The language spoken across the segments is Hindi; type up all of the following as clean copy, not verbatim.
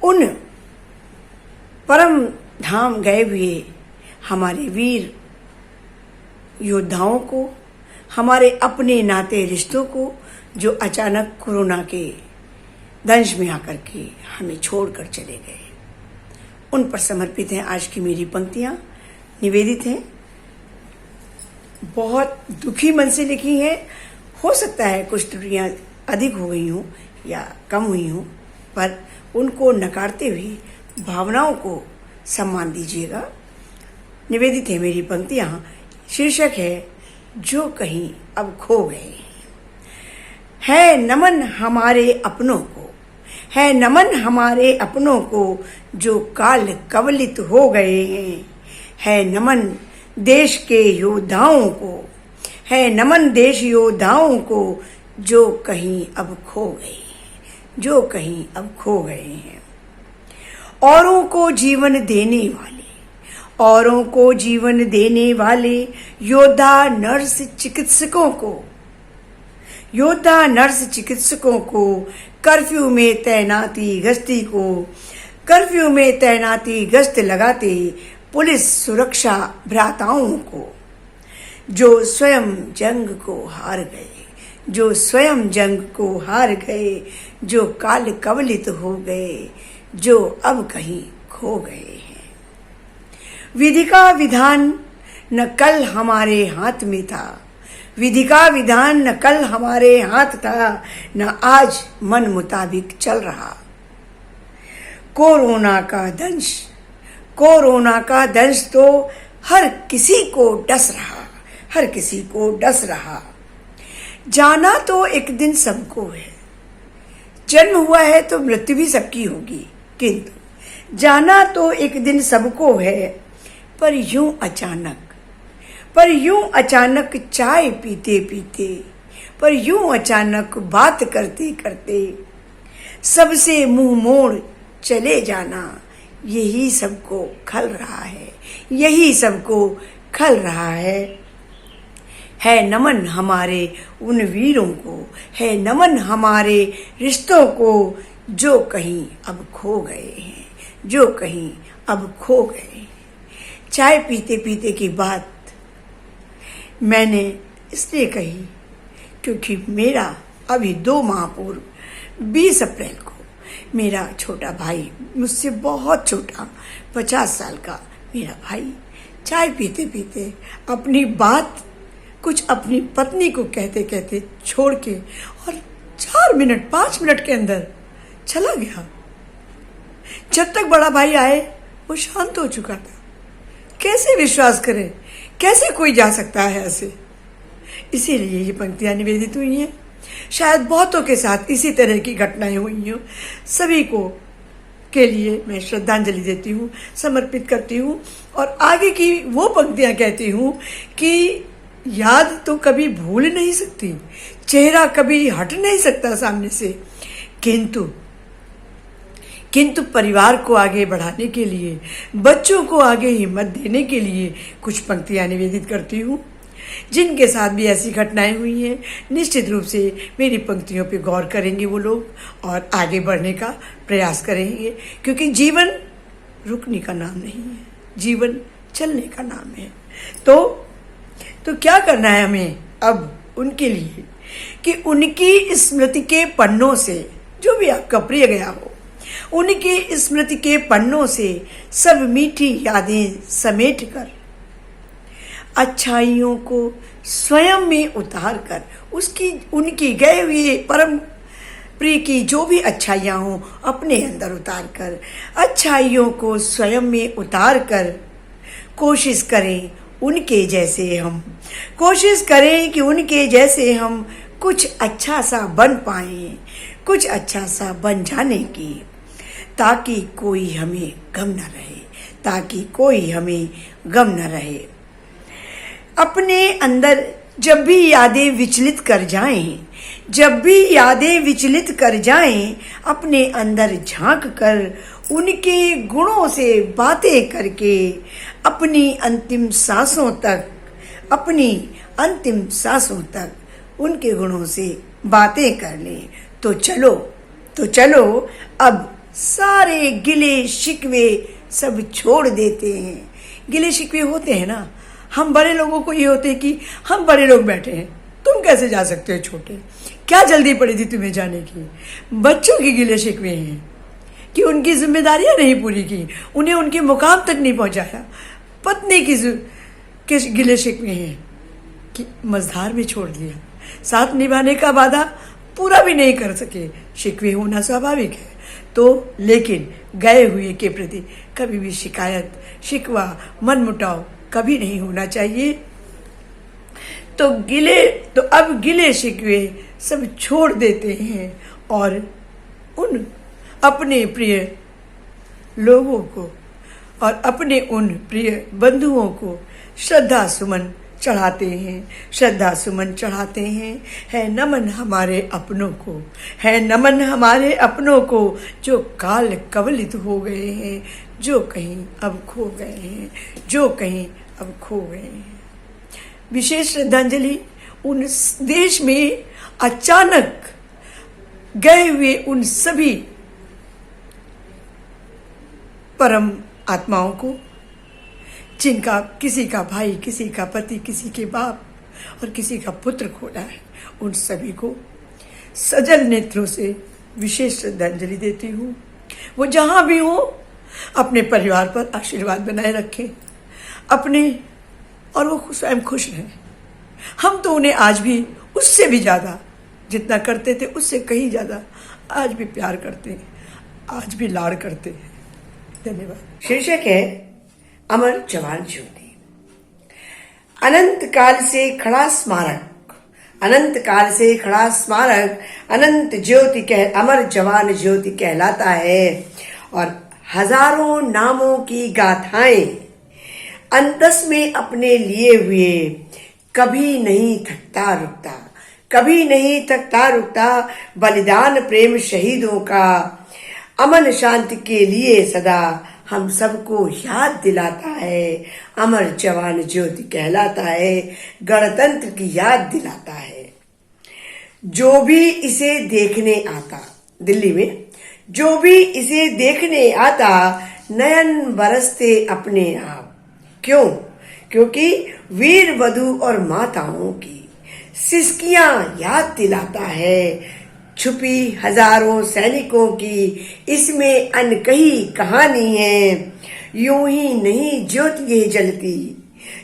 उन परम धाम गए हुए हमारे वीर योद्धाओं को, हमारे अपने नाते रिश्तों को जो अचानक कोरोना के दंश में आकर के हमें छोड़कर चले गए, उन पर समर्पित हैं आज की मेरी पंक्तियां, निवेदित हैं। बहुत दुखी मन से लिखी हैं। हो सकता है कुछ त्रुटियां अधिक हो गई हों या कम हुई हों, पर उनको नकारते हुए भावनाओं को सम्मान दीजिएगा। निवेदित है मेरी पंक्तियां। शीर्षक है जो कहीं अब खो गए। है नमन हमारे अपनों को, है नमन हमारे अपनों को जो काल कवलित हो गए हैं। है नमन देश के योद्धाओं को, है नमन देश योद्धाओं को जो कहीं अब खो गए, जो कहीं अब खो गए हैं। औरों को जीवन देने वाले, औरों को जीवन देने वाले योद्धा नर्स चिकित्सकों को, योद्धा नर्स चिकित्सकों को, कर्फ्यू में तैनाती गश्ती को, कर्फ्यू में तैनाती गश्त लगाते पुलिस सुरक्षा भ्राताओं को, जो स्वयं जंग को हार गए, जो स्वयं जंग को हार गए, जो काल कवलित हो गए, जो अब कहीं खो गए हैं। विधि का विधान न कल हमारे हाथ में था, विधि का विधान न कल हमारे हाथ था, न आज मन मुताबिक चल रहा। कोरोना का दंश, कोरोना का दंश तो हर किसी को डस रहा, हर किसी को डस रहा। जाना तो एक दिन सबको है, जन्म हुआ है तो मृत्यु भी सबकी होगी, किंतु जाना तो एक दिन सबको है। पर यूं अचानक, पर यूं अचानक चाय पीते पीते, पर यूं अचानक बात करते करते सबसे मुंह मोड़ चले जाना, यही सबको खल रहा है, यही सबको खल रहा है। है नमन हमारे उन वीरों को, है नमन हमारे रिश्तों को जो कहीं अब खो गए हैं, जो कहीं अब खो गए हैं। चाय पीते पीते की बात मैंने इसलिए कही क्योंकि मेरा अभी 2 माह पूर्व 20 अप्रैल को मेरा छोटा भाई, मुझसे बहुत छोटा 50 साल का मेरा भाई, चाय पीते पीते अपनी बात कुछ अपनी पत्नी को कहते कहते छोड़ के और 4 मिनट 5 मिनट के अंदर चला गया। जब तक बड़ा भाई आए वो शांत हो चुका था। कैसे विश्वास करें, कैसे कोई जा सकता है ऐसे। इसीलिए ये पंक्तियां निवेदित हुई हैं। शायद बहुतों के साथ इसी तरह की घटनाएं हुई हों। सभी को के लिए मैं श्रद्धांजलि देती हूँ, समर्पित करती हूँ और आगे की वो पंक्तियां कहती हूँ कि याद तो कभी भूल नहीं सकती, चेहरा कभी हट नहीं सकता सामने से, किंतु परिवार को आगे बढ़ाने के लिए, बच्चों को आगे हिम्मत देने के लिए कुछ पंक्तियां निवेदित करती हूँ। जिनके साथ भी ऐसी घटनाएं हुई हैं, निश्चित रूप से मेरी पंक्तियों पे गौर करेंगे वो लोग और आगे बढ़ने का प्रयास करेंगे, क्योंकि जीवन रुकने का नाम नहीं है, जीवन चलने का नाम है। तो क्या करना है हमें अब उनके लिए कि उनकी स्मृति के पन्नों से, जो भी आपका प्रिय गया हो, उनकी स्मृति के पन्नों से सब मीठी यादें समेट कर, अच्छाइयों को स्वयं में उतार कर, उसकी उनकी गए हुए परम प्रिय की जो भी अच्छाइयाँ हों अपने अंदर उतार कर, अच्छाइयों को स्वयं में उतार कर कोशिश करें उनके जैसे हम, कोशिश करें कि उनके जैसे हम कुछ अच्छा सा बन पाएं, कुछ अच्छा सा बन जाने की, ताकि कोई हमें गम न रहे, ताकि कोई हमें गम न रहे। अपने अंदर जब भी यादें विचलित कर जाएं, जब भी यादें विचलित कर जाएं, अपने अंदर झांक कर उनके गुणों से बातें करके अपनी अंतिम सांसों तक, अपनी अंतिम सांसों तक उनके गुणों से बातें कर लें। तो चलो अब सारे गिले शिकवे सब छोड़ देते हैं। गिले शिकवे होते हैं ना, हम बड़े लोगों को ये होते हैं कि हम बड़े लोग बैठे हैं, तुम कैसे जा सकते हो छोटे, क्या जल्दी पड़ी थी तुम्हें जाने की। बच्चों की गिले शिकवे हैं कि उनकी जिम्मेदारियां नहीं पूरी की, उन्हें उनके मुकाम तक नहीं पहुंचाया। पत्नी के गिले शिकवे हैं कि मझधार में छोड़ दिया, साथ निभाने का वादा पूरा भी नहीं कर सके। शिकवे होना स्वाभाविक है, तो लेकिन गए हुए के प्रति कभी भी शिकायत, शिकवा, मनमुटाव कभी नहीं होना चाहिए। तो अब गिले शिकवे सब छोड़ देते हैं और उन अपने प्रिय लोगों को और अपने उन प्रिय बंधुओं को श्रद्धा सुमन चढ़ाते हैं, श्रद्धा सुमन चढ़ाते हैं। है नमन हमारे अपनों को, है नमन हमारे अपनों को, जो काल कवलित हो गए हैं, जो कहीं अब खो गए हैं, जो कहीं अब खो गए हैं। विशेष श्रद्धांजलि उन देश में अचानक गए हुए उन सभी परम आत्माओं को, जिनका किसी का भाई, किसी का पति, किसी के बाप और किसी का पुत्र खोला है, उन सभी को सजल नेत्रों से विशेष श्रद्धांजलि देती हूँ। वो जहाँ भी हो अपने परिवार पर आशीर्वाद बनाए रखें अपने, और वो स्वयं खुश रहें। हम तो उन्हें आज भी उससे भी ज़्यादा, जितना करते थे उससे कहीं ज़्यादा आज भी प्यार करते हैं, आज भी लाड़ करते हैं। धन्यवाद। शीर्षक है अमर जवान ज्योति। अनंत काल से खड़ा स्मारक, अनंत काल से खड़ा स्मारक अनंत ज्योति अमर जवान ज्योति कहलाता है। और हजारों नामों की गाथाएं अंतस में अपने लिए हुए, कभी नहीं थकता रुकता, कभी नहीं थकता रुकता। बलिदान प्रेम शहीदों का अमन शांति के लिए सदा हम सबको याद दिलाता है। अमर जवान ज्योति कहलाता है, गणतंत्र की याद दिलाता है। जो भी इसे देखने आता, दिल्ली में जो भी इसे देखने आता, नयन बरसते अपने आप। क्यों? क्योंकि वीर वधु और माताओं की सिसकियां याद दिलाता है। छुपी हजारों सैनिकों की इसमें अनकही कहानी है। यूं ही नहीं ज्योति ये जलती,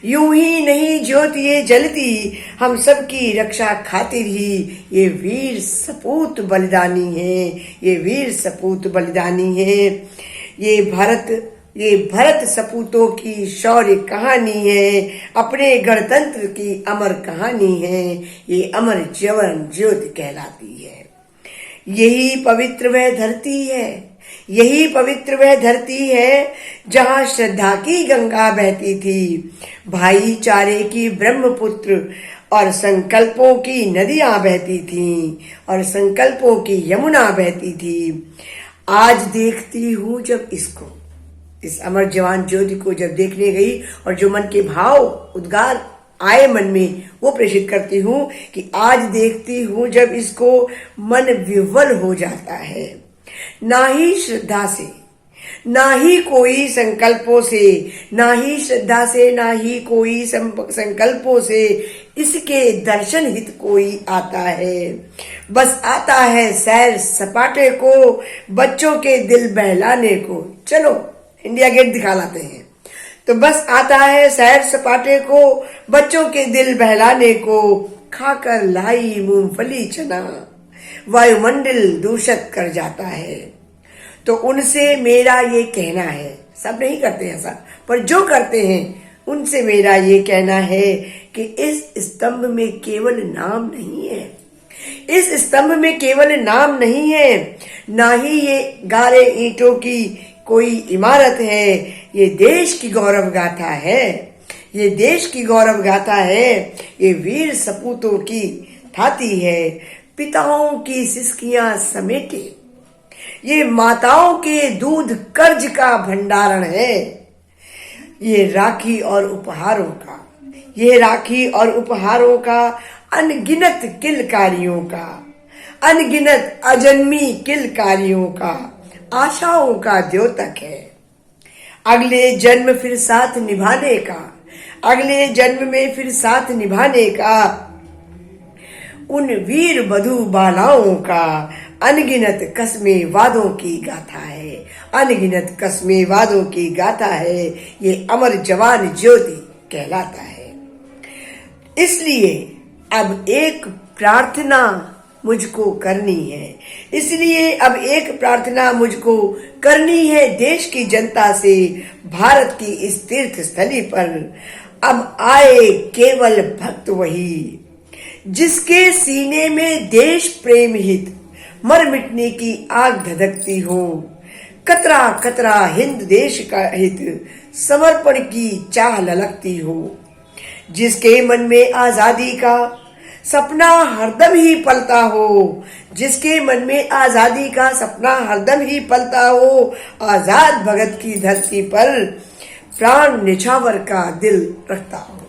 यूं ही नहीं ज्योति ये जलती, हम सबकी रक्षा खातिर ही ये वीर सपूत बलिदानी है, ये वीर सपूत बलिदानी है। ये भरत सपूतों की शौर्य कहानी है, अपने गणतंत्र की अमर कहानी है। ये अमर जवान ज्योति कहलाती है। यही पवित्र वह धरती है, यही पवित्र वह धरती है जहां श्रद्धा की गंगा बहती थी, भाईचारे की ब्रह्मपुत्र और संकल्पों की नदियां बहती थीं, और संकल्पों की यमुना बहती थी। आज देखती हूँ जब इसको, इस अमर जवान ज्योति को जब देखने गई और जो मन के भाव उद्गार आए मन में, वो प्रेषित करती हूँ कि आज देखती हूँ जब इसको, मन विह्वल हो जाता है। ना ही श्रद्धा से, ना ही कोई संकल्पों से, ना ही श्रद्धा से, ना ही कोई संकल्पों से इसके दर्शन हित कोई आता है। बस आता है सैर सपाटे को, बच्चों के दिल बहलाने को। चलो इंडिया गेट दिखा लाते हैं। तो बस आता है सैर सपाटे को, बच्चों के दिल बहलाने को। खाकर लाई मूंगफली चना, वायुमंडल दूषित कर जाता है। तो उनसे मेरा ये कहना है, सब नहीं करते ऐसा, पर जो करते हैं उनसे मेरा ये कहना है कि इस स्तंभ में केवल नाम नहीं है, इस स्तंभ में केवल नाम नहीं है, ना ही ये गारे ईंटों की कोई इमारत है। ये देश की गौरव गाथा है, ये देश की गौरव गाथा है। ये वीर सपूतों की थाती है, पिताओं की सिसकियां समेटे, ये माताओं के दूध कर्ज का भंडारण है। ये राखी और उपहारों का, ये राखी और उपहारों का अनगिनत किलकारियों का, अनगिनत अजन्मी किलकारियों का, आशाओं का द्योतक है। अगले जन्म फिर साथ निभाने का, अगले जन्म में फिर साथ निभाने का, उन वीर बधू बालाओं का अनगिनत कस्में वादों की गाथा है, अनगिनत कस्में वादों की गाथा है। ये अमर जवान ज्योति कहलाता है। इसलिए अब एक प्रार्थना मुझको करनी है, इसलिए अब एक प्रार्थना मुझको करनी है देश की जनता से। भारत की इस तीर्थ स्थली पर अब आए केवल भक्त वही, जिसके सीने में देश प्रेम हित मर मिटने की आग धधकती हो। कतरा कतरा हिंद देश का हित समर्पण की चाह ललकती हो। जिसके मन में आजादी का सपना हरदम ही पलता हो, जिसके मन में आजादी का सपना हरदम ही पलता हो। आजाद भगत की धरती पर प्राण निछावर का दिल रखता हो।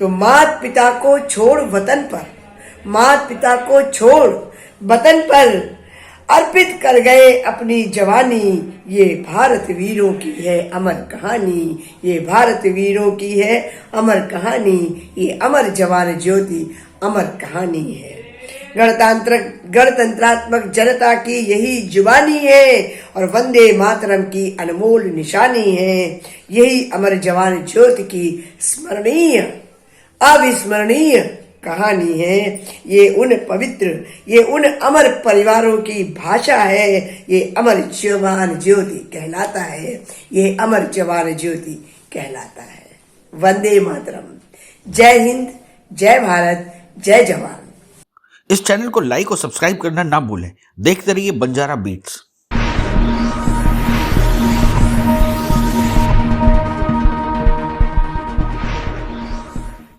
तो मात पिता को छोड़ वतन पर, मात पिता को छोड़ वतन पर अर्पित कर गए अपनी जवानी। ये भारत वीरों की है अमर कहानी, ये भारत वीरों की है अमर कहानी। ये अमर जवान ज्योति अमर कहानी है। गणतंत्रात्मक जनता की यही जुबानी है और वंदे मातरम की अनमोल निशानी है। यही अमर जवान ज्योति की स्मरणीय अविस्मरणीय कहानी है। ये उन पवित्र, ये उन अमर परिवारों की भाषा है। ये अमर जवान ज्योति कहलाता है, ये अमर जवान ज्योति कहलाता है। वंदे मातरम। जय हिंद, जय भारत, जय जवान। इस चैनल को लाइक और सब्सक्राइब करना ना भूलें। देखते रहिए बंजारा बीट्स।